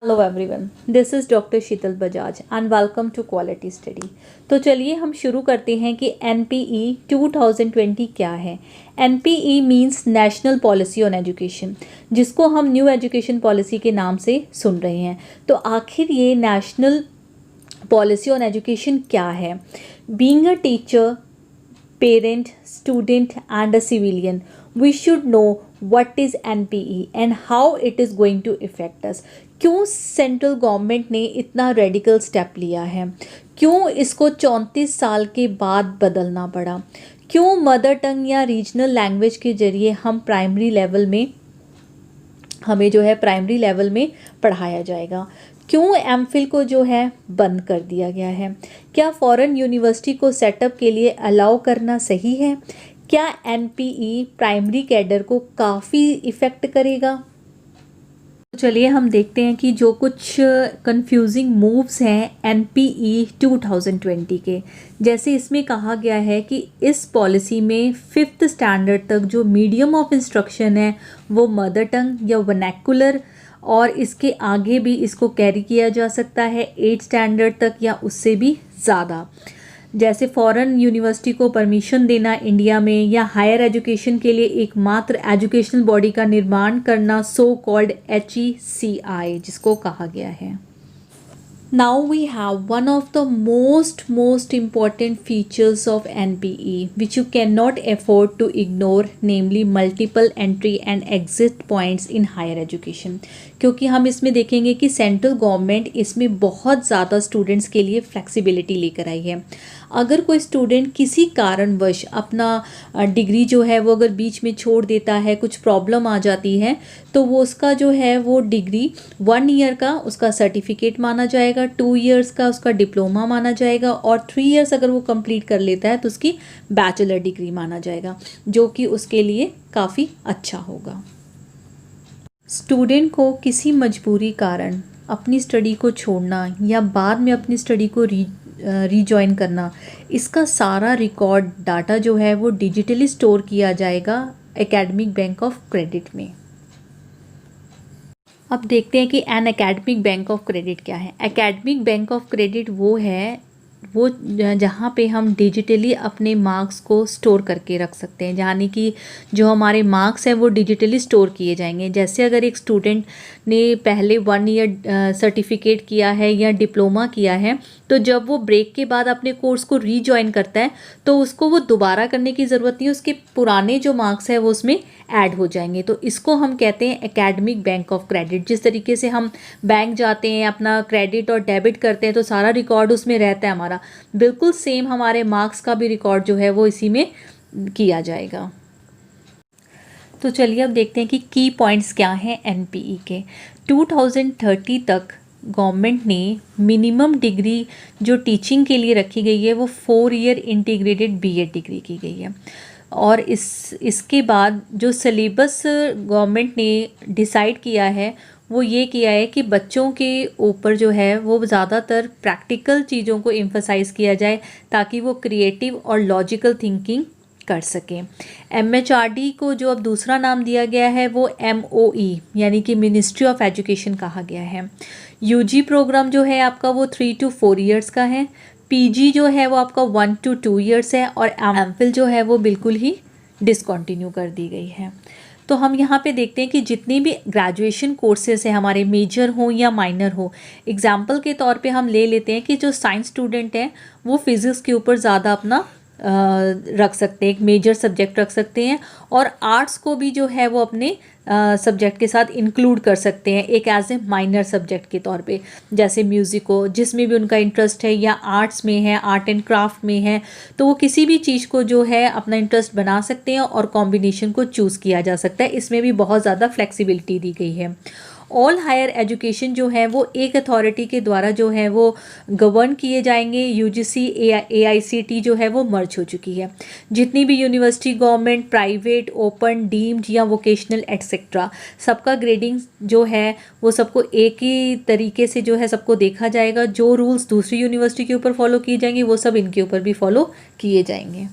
Hello everyone, this is doctor Sheetal Bajaj and welcome to quality study. तो चलिए हम शुरू करते हैं कि NPE 2020 क्या है। NPE means national policy on education, जिसको हम न्यू एजुकेशन पॉलिसी के नाम से सुन रहे हैं। तो आखिर ये नेशनल पॉलिसी ऑन एजुकेशन क्या है? Being a teacher, parent, student and a civilian, we should know what is NPE and how it is going to affect us. क्यों सेंट्रल गवर्नमेंट ने इतना रेडिकल स्टेप लिया है? क्यों इसको 34 साल के बाद बदलना पड़ा? क्यों मदर टंग या रीजनल लैंग्वेज के जरिए हमें जो है प्राइमरी लेवल में पढ़ाया जाएगा? क्यों एमफिल को जो है बंद कर दिया गया है? क्या फॉरेन यूनिवर्सिटी को सेटअप के लिए अलाउ करना सही है? क्या NPE प्राइमरी कैडर को काफ़ी इफ़ेक्ट करेगा? तो चलिए हम देखते हैं कि जो कुछ कंफ्यूजिंग मूव्स हैं NPE 2020 के। जैसे इसमें कहा गया है कि इस पॉलिसी में 5th स्टैंडर्ड तक जो मीडियम ऑफ इंस्ट्रक्शन है वो मदर टंग या वर्नैकुलर, और इसके आगे भी इसको कैरी किया जा सकता है 8th स्टैंडर्ड तक या उससे भी ज़्यादा। जैसे फॉरेन यूनिवर्सिटी को परमिशन देना इंडिया में, या हायर एजुकेशन के लिए एकमात्र एजुकेशनल बॉडी का निर्माण करना, सो कॉल्ड HECI जिसको कहा गया है। Now we have one of the most important features of NPE which you cannot afford to ignore, namely multiple entry and exit points in higher education। क्योंकि हम इसमें देखेंगे कि सेंट्रल गवर्नमेंट इसमें बहुत ज़्यादा स्टूडेंट्स के लिए फ्लेक्सिबिलिटी लेकर आई है। अगर कोई स्टूडेंट किसी कारणवश अपना डिग्री जो है वो अगर बीच में छोड़ देता है, कुछ प्रॉब्लम आ जाती है, तो वो उसका जो है वो डिग्री 1 ईयर का उसका सर्टिफिकेट माना जाएगा, 2 ईयर्स का उसका डिप्लोमा माना जाएगा, और 3 ईयर्स अगर वो कंप्लीट कर लेता है तो उसकी बैचलर डिग्री माना जाएगा, जो कि उसके लिए काफ़ी अच्छा होगा। स्टूडेंट को किसी मजबूरी कारण अपनी स्टडी को छोड़ना या बाद में अपनी स्टडी को रीजॉइन करना, इसका सारा रिकॉर्ड डाटा जो है वो डिजिटली स्टोर किया जाएगा एकेडमिक बैंक ऑफ क्रेडिट में। अब देखते हैं कि an academic bank of credit क्या है। एकेडमिक बैंक ऑफ क्रेडिट वो है जहाँ पे हम डिजिटली अपने मार्क्स को स्टोर करके रख सकते हैं, यानी कि जो हमारे मार्क्स हैं वो डिजिटली स्टोर किए जाएंगे। जैसे अगर एक स्टूडेंट ने पहले 1 ईयर सर्टिफिकेट किया है या डिप्लोमा किया है, तो जब वो ब्रेक के बाद अपने कोर्स को रीजॉइन करता है तो उसको वो दोबारा करने की ज़रूरत नहीं है, उसके पुराने जो मार्क्स है वो उसमें ऐड हो जाएंगे। तो इसको हम कहते हैं एकेडमिक बैंक ऑफ क्रेडिट। जिस तरीके से हम बैंक जाते हैं, अपना क्रेडिट और डेबिट करते हैं तो सारा रिकॉर्ड उसमें रहता है हमारा, बिल्कुल सेम हमारे मार्क्स का भी रिकॉर्ड जो है वो इसी में किया जाएगा। तो चलिए अब देखते हैं कि की पॉइंट्स क्या हैं NPE के। 2030 तक गवर्नमेंट ने मिनिमम डिग्री जो टीचिंग के लिए रखी गई है वो 4 ईयर इंटीग्रेटेड BEd डिग्री की गई है। और इसके बाद जो सिलेबस गवर्नमेंट ने डिसाइड किया है वो ये किया है कि बच्चों के ऊपर जो है वो ज़्यादातर प्रैक्टिकल चीज़ों को एम्फसाइज़ किया जाए ताकि वो क्रिएटिव और लॉजिकल थिंकिंग कर सकें। MHRD को जो अब दूसरा नाम दिया गया है वो MOE यानी कि मिनिस्ट्री ऑफ एजुकेशन कहा गया है। UG प्रोग्राम जो है आपका वो 3 to 4 ईयर्स का है। PG जो है वो आपका 1 to 2 ईयर्स है, और MPhil जो है वो बिल्कुल ही डिसकंटिन्यू कर दी गई है। तो हम यहाँ पे देखते हैं कि जितनी भी ग्रेजुएशन कोर्सेज हैं हमारे, मेजर हो या माइनर हो, एग्जाम्पल के तौर पे हम ले लेते हैं कि जो साइंस स्टूडेंट हैं वो फिज़िक्स के ऊपर ज़्यादा अपना रख सकते हैं, एक मेजर सब्जेक्ट रख सकते हैं, और आर्ट्स को भी जो है वो अपने सब्जेक्ट के साथ इंक्लूड कर सकते हैं एक एज ए माइनर सब्जेक्ट के तौर पे। जैसे म्यूज़िक हो, जिसमें भी उनका इंटरेस्ट है, या आर्ट्स में है, आर्ट एंड क्राफ्ट में है, तो वो किसी भी चीज़ को जो है अपना इंटरेस्ट बना सकते हैं और कॉम्बिनेशन को चूज़ किया जा सकता है। इसमें भी बहुत ज़्यादा फ्लेक्सिबिलिटी दी गई है। ऑल हायर एजुकेशन जो है वो एक अथॉरिटी के द्वारा जो है वो गवर्न किए जाएंगे। UGC AICT जो है वो मर्ज हो चुकी है। जितनी भी university, government, private, open, deemed या वोकेशनल एटसेट्रा, सबका ग्रेडिंग जो है वो सबको एक ही तरीके से जो है सबको देखा जाएगा। जो रूल्स दूसरी यूनिवर्सिटी के ऊपर फॉलो किए जाएंगे वो सब इनके ऊपर भी फॉलो किए जाएंगे।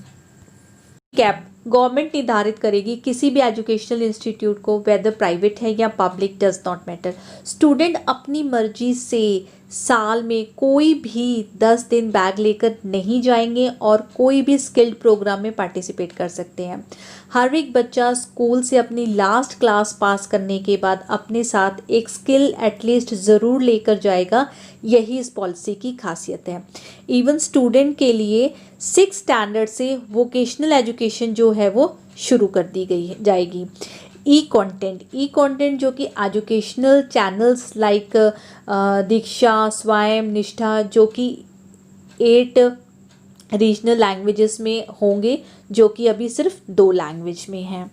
कैप गवर्नमेंट निर्धारित करेगी किसी भी एजुकेशनल इंस्टीट्यूट को, वेदर प्राइवेट है या public does not matter. Student अपनी मर्जी से साल में कोई भी 10 दिन बैग लेकर नहीं जाएंगे और कोई भी स्किल्ड प्रोग्राम में पार्टिसिपेट कर सकते हैं। हर एक बच्चा स्कूल से अपनी लास्ट क्लास पास करने के बाद अपने साथ एक स्किल एटलीस्ट ज़रूर लेकर जाएगा। यही इस पॉलिसी की खासियत है। इवन स्टूडेंट के लिए 6 स्टैंडर्ड से वोकेशनल एजुकेशन जो है वो शुरू कर दी गई जाएगी। ई कंटेंट जो कि एजुकेशनल चैनल्स लाइक दीक्षा, स्वयं, निष्ठा जो कि 8 रीजनल लैंग्वेजेस में होंगे, जो कि अभी सिर्फ 2 लैंग्वेज में हैं।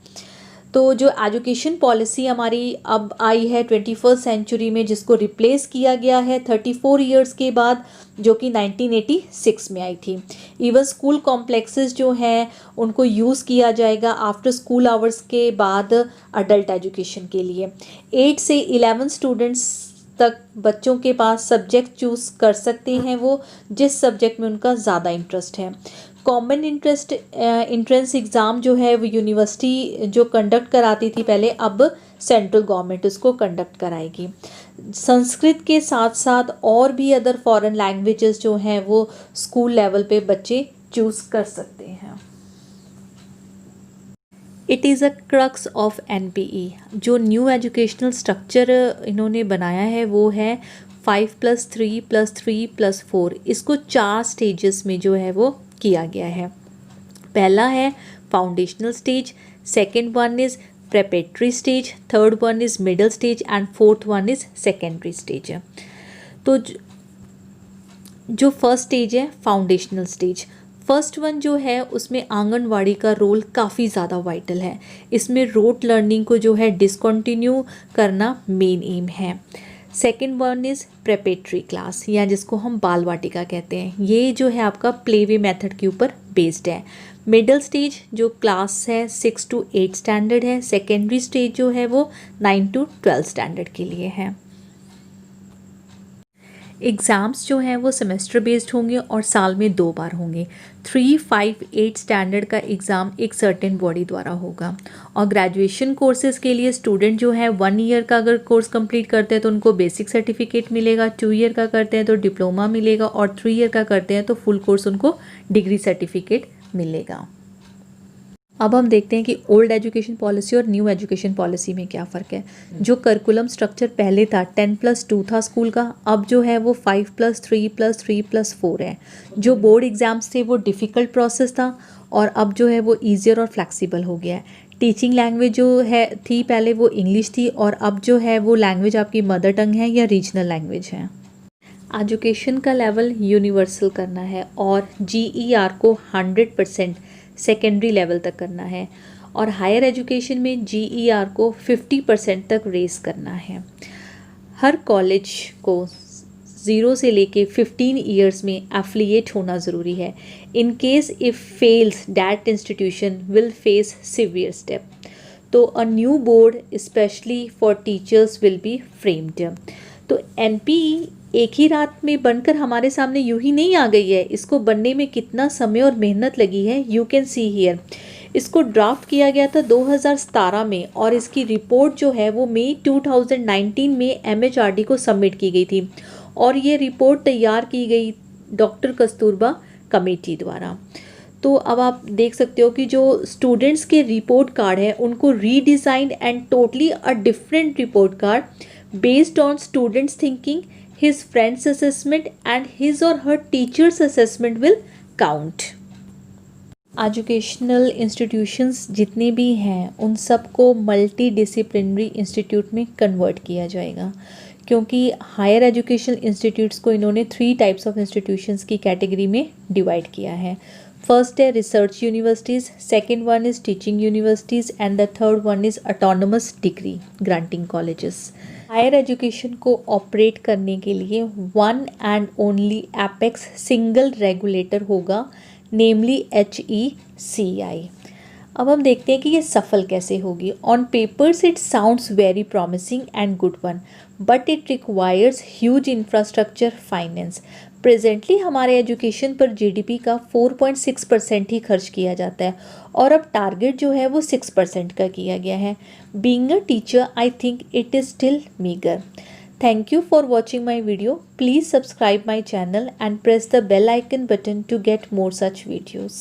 तो जो एजुकेशन पॉलिसी हमारी अब आई है 21st सेंचुरी में, जिसको रिप्लेस किया गया है 34 इयर्स के बाद, जो कि 1986 में आई थी। इवन स्कूल कॉम्प्लेक्सेस जो हैं उनको यूज़ किया जाएगा आफ्टर स्कूल आवर्स के बाद अडल्ट एजुकेशन के लिए। 8 से 11 स्टूडेंट्स तक बच्चों के पास सब्जेक्ट चूज़ कर सकते हैं वो जिस सब्जेक्ट में उनका ज़्यादा इंटरेस्ट है। कॉमन इंट्रेंस एग्ज़ाम जो है वो यूनिवर्सिटी जो कंडक्ट कराती थी पहले, अब सेंट्रल गवर्नमेंट उसको कंडक्ट कराएगी। संस्कृत के साथ साथ और भी अदर फॉरेन लैंग्वेजेस जो हैं वो स्कूल लेवल पे बच्चे चूज़ कर सकते हैं। It is a crux of NPE। जो न्यू एजुकेशनल स्ट्रक्चर इन्होंने बनाया है वो है 5+3+3+4। इसको 4 स्टेजेस में जो है वो किया गया है। पहला है foundational stage, second one is preparatory stage, third one is middle stage and fourth one is secondary stage. तो जो फर्स्ट स्टेज है फाउंडेशनल स्टेज, फर्स्ट वन जो है उसमें आंगनवाड़ी का रोल काफ़ी ज़्यादा वाइटल है। इसमें रोट लर्निंग को जो है डिसकंटिन्यू करना मेन एम है। सेकेंड वन इज़ प्रेपेटरी क्लास या जिसको हम बाल वाटिका कहते हैं, ये जो है आपका प्ले वे मेथड के ऊपर बेस्ड है। मिडिल स्टेज जो क्लास है 6 to 8 स्टैंडर्ड है। सेकेंडरी स्टेज जो है वो 9 to 12 स्टैंडर्ड के लिए है। एग्ज़ाम्स जो हैं वो सेमेस्टर बेस्ड होंगे और साल में 2 बार होंगे। 3, 5, 8 स्टैंडर्ड का एग्ज़ाम एक सर्टेन बॉडी द्वारा होगा। और ग्रेजुएशन कोर्सेज़ के लिए स्टूडेंट जो है 1 ईयर का अगर कोर्स कंप्लीट करते हैं तो उनको बेसिक सर्टिफिकेट मिलेगा, 2 ईयर का करते हैं तो डिप्लोमा मिलेगा और 3 ईयर का करते हैं तो फुल कोर्स उनको डिग्री सर्टिफिकेट मिलेगा। अब हम देखते हैं कि ओल्ड एजुकेशन पॉलिसी और न्यू एजुकेशन पॉलिसी में क्या फ़र्क है। जो करिकुलम स्ट्रक्चर पहले था 10+2 था स्कूल का, अब जो है वो 5+3+3+4 है। जो बोर्ड एग्ज़ाम्स थे वो डिफ़िकल्ट प्रोसेस था और अब जो है वो ईजियर और फ्लेक्सिबल हो गया है। टीचिंग लैंग्वेज जो है थी पहले वो इंग्लिश थी और अब जो है वो लैंग्वेज आपकी मदर टंग है या रीजनल लैंग्वेज है। एजुकेशन का लेवल यूनिवर्सल करना है और GER को 100% सेकेंडरी लेवल तक करना है और हायर एजुकेशन में GER को 50% तक रेस करना है। हर कॉलेज को 0 से लेके 15 ईयर्स में एफिलिएट होना ज़रूरी है। In case if fails that institution will face severe step. तो a new board specially for teachers will be framed. तो NPE एक ही रात में बनकर हमारे सामने यूं ही नहीं आ गई है। इसको बनने में कितना समय और मेहनत लगी है यू कैन सी हियर। इसको ड्राफ्ट किया गया था 2017 में और इसकी रिपोर्ट जो है वो मई 2019 में MHRD को सबमिट की गई थी और ये रिपोर्ट तैयार की गई डॉक्टर कस्तूरबा कमेटी द्वारा। तो अब आप देख सकते हो कि जो स्टूडेंट्स के रिपोर्ट कार्ड है उनको redesigned and totally a different report card based on students thinking, his friend's assessment and his or her teacher's assessment will count। Educational institutions जितने भी हैं उन सबको मल्टी डिसिप्लिनरी इंस्टीट्यूट में कन्वर्ट किया जाएगा, क्योंकि हायर एजुकेशनल इंस्टीट्यूट्स को इन्होंने 3 टाइप्स ऑफ इंस्टीट्यूशंस की कैटेगरी में डिवाइड किया है। फर्स्ट है research universities, second one is teaching universities and the third one is autonomous degree granting colleges. Higher education को ऑपरेट करने के लिए one and only apex single regulator होगा, नेमली HECI। अब हम देखते हैं कि ये सफल कैसे होगी। On papers it sounds very promising and good one, but it requires huge infrastructure finance. Presently हमारे एजुकेशन पर जीडीपी का 4.6% ही खर्च किया जाता है और अब टारगेट जो है वो 6% का किया गया है। Being a teacher I think it is still meagre. Thank you for watching my video. Please subscribe my channel and press the bell icon button to get more such videos.